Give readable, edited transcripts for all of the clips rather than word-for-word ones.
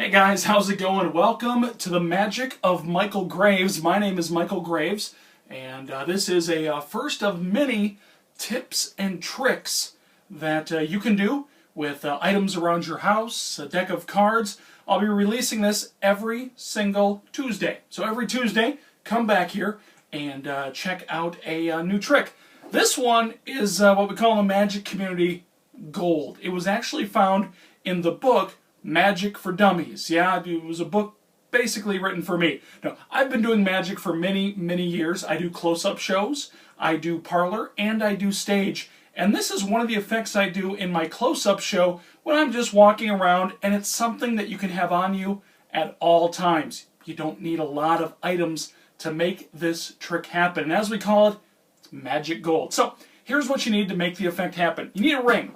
Hey guys, how's it going? Welcome to the magic of Michael Graves. My name is Michael Graves, and this is a first of many tips and tricks that you can do with items around your house, a deck of cards. I'll be releasing this every single Tuesday. So every Tuesday, come back here and check out a new trick. This one is what we call the Magic Community Gold. It was actually found in the book Magic for Dummies. Yeah, it was a book basically written for me. Now, I've been doing magic for many, many years. I do close-up shows, I do parlor, and I do stage. And this is one of the effects I do in my close-up show when I'm just walking around, and it's something that you can have on you at all times. You don't need a lot of items to make this trick happen. And as we call it, it's magic gold. So, here's what you need to make the effect happen. You need a ring.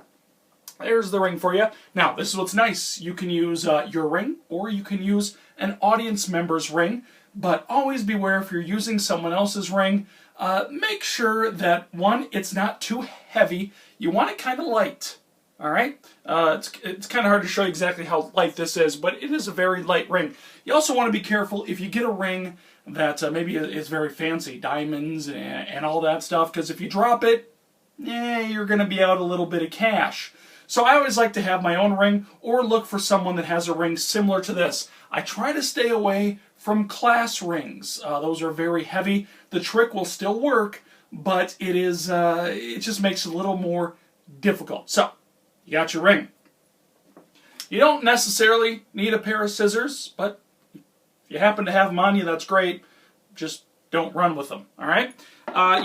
There's the ring for you. Now, this is what's nice. You can use your ring, or you can use an audience member's ring, but always beware if you're using someone else's ring. Make sure that, one, it's not too heavy. You want it kind of light, all right? It's kind of hard to show you exactly how light this is, but it is a very light ring. You also want to be careful if you get a ring that maybe is very fancy, diamonds and all that stuff, because if you drop it, you're going to be out a little bit of cash. So I always like to have my own ring, or look for someone that has a ring similar to this. I try to stay away from class rings. Those are very heavy. The trick will still work, but it just makes it a little more difficult. So, you got your ring. You don't necessarily need a pair of scissors, but if you happen to have them on you, that's great. Just don't run with them, all right?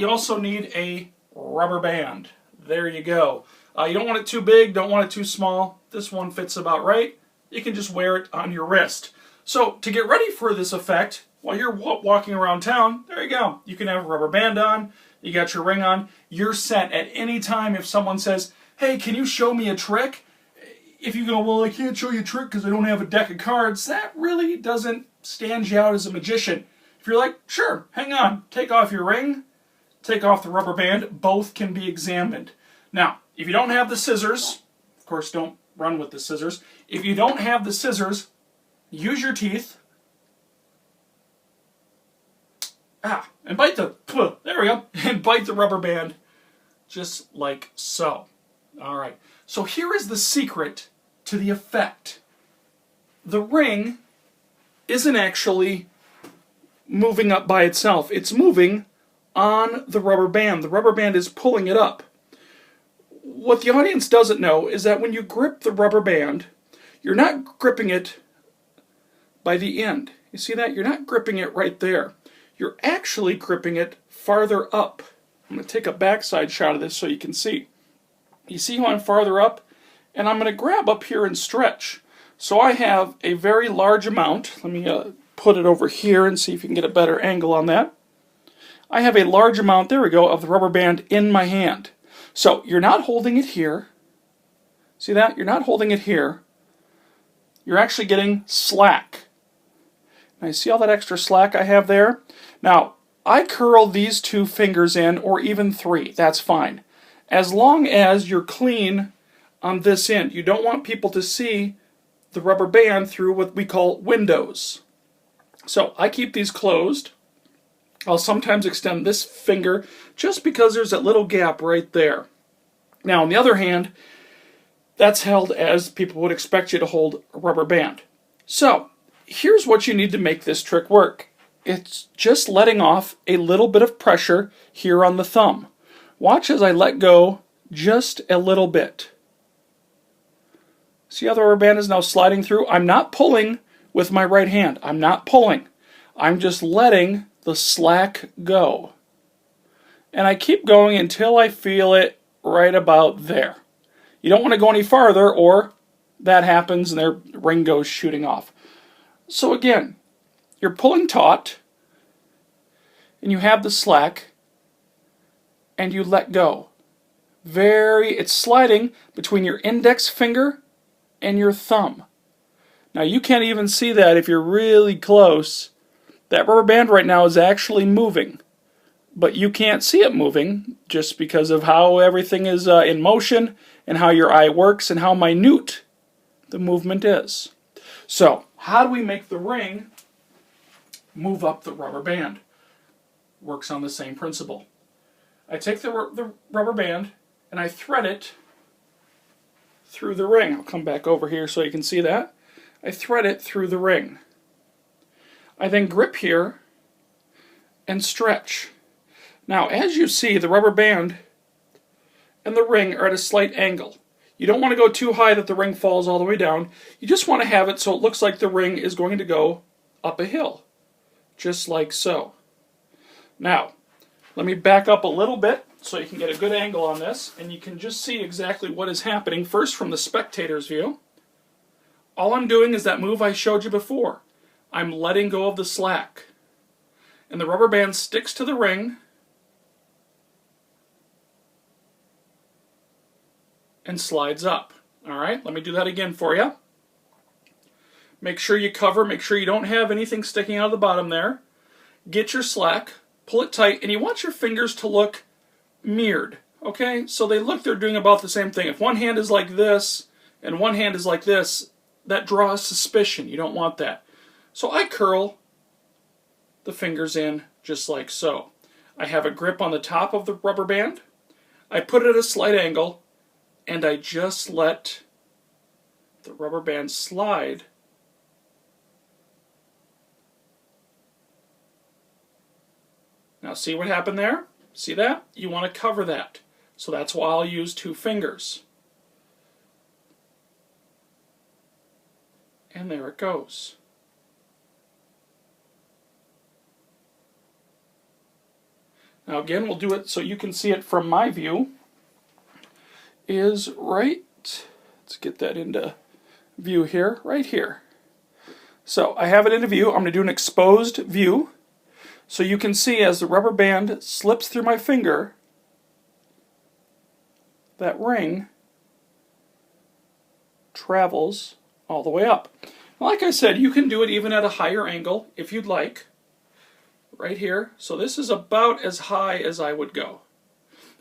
You also need a rubber band. There you go. You don't want it too big, don't want it too small. This one fits about right. You can just wear it on your wrist. So, to get ready for this effect, while you're walking around town, there you go. You can have a rubber band on, you got your ring on, you're set at any time. If someone says, hey, can you show me a trick? If you go, well, I can't show you a trick because I don't have a deck of cards, that really doesn't stand you out as a magician. If you're like, sure, hang on, take off your ring, take off the rubber band, both can be examined. Now, if you don't have the scissors, of course don't run with the scissors. If you don't have the scissors, use your teeth. And bite there we go. And bite the rubber band just like so. Alright, so here is the secret to the effect. The ring isn't actually moving up by itself. It's moving on the rubber band. The rubber band is pulling it up. What the audience doesn't know is that when you grip the rubber band, you're not gripping it by the end. You see that? You're not gripping it right there. You're actually gripping it farther up. I'm going to take a backside shot of this so you can see. You see how I'm farther up? And I'm going to grab up here and stretch. So I have a very large amount. Let me put it over here and see if you can get a better angle on that. I have a large amount, there we go, of the rubber band in my hand. So, you're not holding it here. See that? You're not holding it here. You're actually getting slack. Now, you see all that extra slack I have there? Now, I curl these 2 fingers in, or even 3. That's fine. As long as you're clean on this end. You don't want people to see the rubber band through what we call windows. So, I keep these closed. I'll sometimes extend this finger just because there's that little gap right there. Now, on the other hand, that's held as people would expect you to hold a rubber band. So, here's what you need to make this trick work. It's just letting off a little bit of pressure here on the thumb. Watch as I let go just a little bit. See how the rubber band is now sliding through? I'm not pulling with my right hand. I'm not pulling. I'm just letting the slack go. And I keep going until I feel it right about there. You don't want to go any farther, or that happens and their ring goes shooting off. So again, you're pulling taut, and you have the slack, and you let go. It's sliding between your index finger and your thumb. Now you can't even see that if you're really close. That rubber band right now is actually moving, but you can't see it moving just because of how everything is in motion and how your eye works and how minute the movement is. So, how do we make the ring move up the rubber band? Works on the same principle. I take the rubber band and I thread it through the ring. I'll come back over here so you can see that. I thread it through the ring. I then grip here and stretch. Now, as you see, the rubber band and the ring are at a slight angle. You don't want to go too high that the ring falls all the way down. You just want to have it so it looks like the ring is going to go up a hill, just like so. Now, let me back up a little bit so you can get a good angle on this, and you can just see exactly what is happening first from the spectator's view. All I'm doing is that move I showed you before. I'm letting go of the slack. And the rubber band sticks to the ring and slides up. Alright, let me do that again for you. Make sure you cover, make sure you don't have anything sticking out of the bottom there. Get your slack, pull it tight, and you want your fingers to look mirrored. Okay, so they're doing about the same thing. If one hand is like this and one hand is like this, that draws suspicion. You don't want that. So I curl the fingers in just like so. I have a grip on the top of the rubber band. I put it at a slight angle, and I just let the rubber band slide Now see what happened there? See that? You want to cover that. So that's why I'll use 2 fingers. And there it goes. Now again, we'll do it so you can see it from my view. Is right, let's get that into view here, right here. So I have it into view. I'm going to do an exposed view. So you can see as the rubber band slips through my finger, that ring travels all the way up. Like I said, you can do it even at a higher angle if you'd like. Right here. So this is about as high as I would go.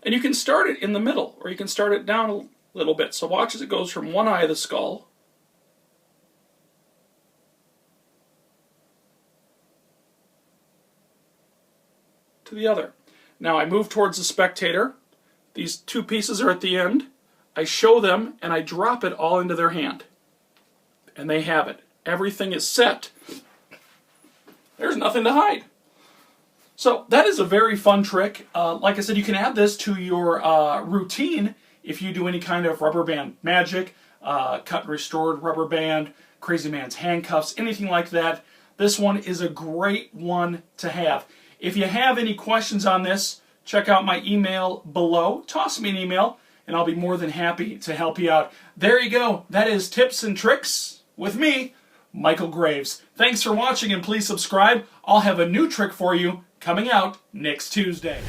And you can start it in the middle, or you can start it down a little bit. So watch as it goes from one eye of the skull to the other. Now I move towards the spectator. These 2 pieces are at the end. I show them and I drop it all into their hand. And they have it. Everything is set. There's nothing to hide. So that is a very fun trick. Like I said, you can add this to your routine if you do any kind of rubber band magic, cut and restored rubber band, crazy man's handcuffs, anything like that. This one is a great one to have. If you have any questions on this, check out my email below. Toss me an email and I'll be more than happy to help you out. There you go. That is Tips and Tricks with me, Michael Graves. Thanks for watching and please subscribe. I'll have a new trick for you coming out next Tuesday.